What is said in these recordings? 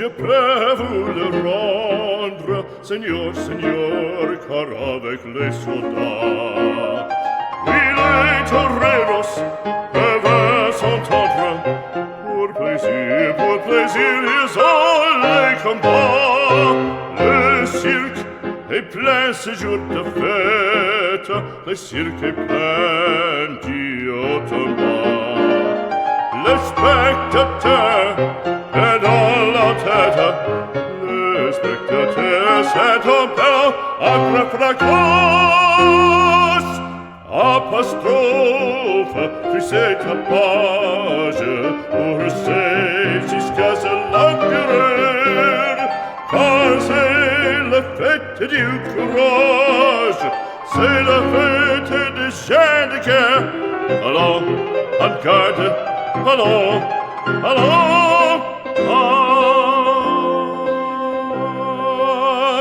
je peux vous le rendre, Seigneur, Seigneur, car avec les soldats, oui, les toreros peuvent s'entendre. Pour plaisir, ils ont les combats. Le cirque est plein ces jours de fête, le cirque est plein d'automates. Le spectateur est dans la tête, le spectateur c'est un peu après fracas. Apostrophe, tu sais ta page, pour c'est jusqu'à ce l'empereur, car c'est la fête du courage, c'est la fête des gens de guerre. Allons, en garde, allons, allons,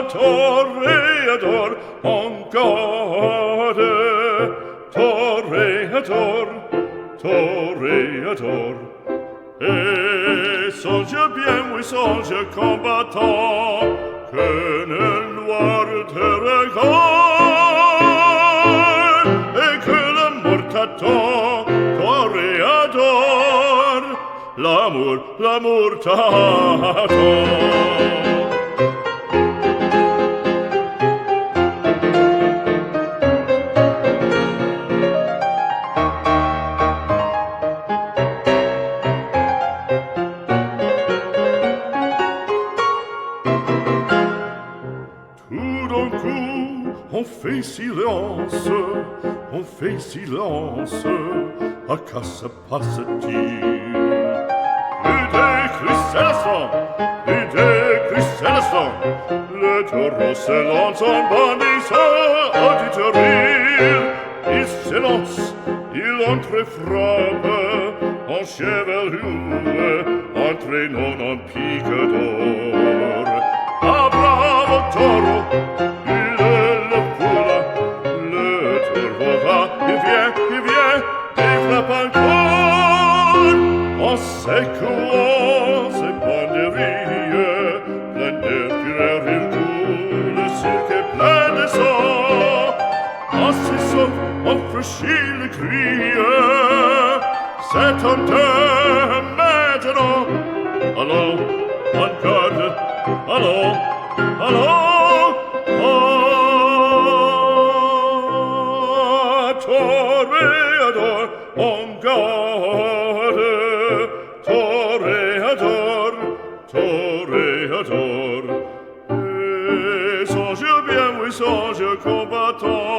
toréador, en garde. Toréador, toréador. Et songe bien, oui, songe combattant, que le noir te regarde, et que la mort t'attend, toréador, l'amour t'attend. On fait silence, à quoi se passe-t-il? Plus de crucellation, le taureau se lance en bandissant auditorie. Il s'élance, il entre et frappe, en chevelure, entraînant en pique d'or. Ah, bravo taureau! En secouant ses banderilles, plein d'air fureur il coule, le cirque est plein de sang. En s'essouffle, on franchit le cri, c'est un temps maintenant. Allons, en garde, allons, allons, toréador, en garde. Toréador, toréador. Et songe bien, oui, songe combattant,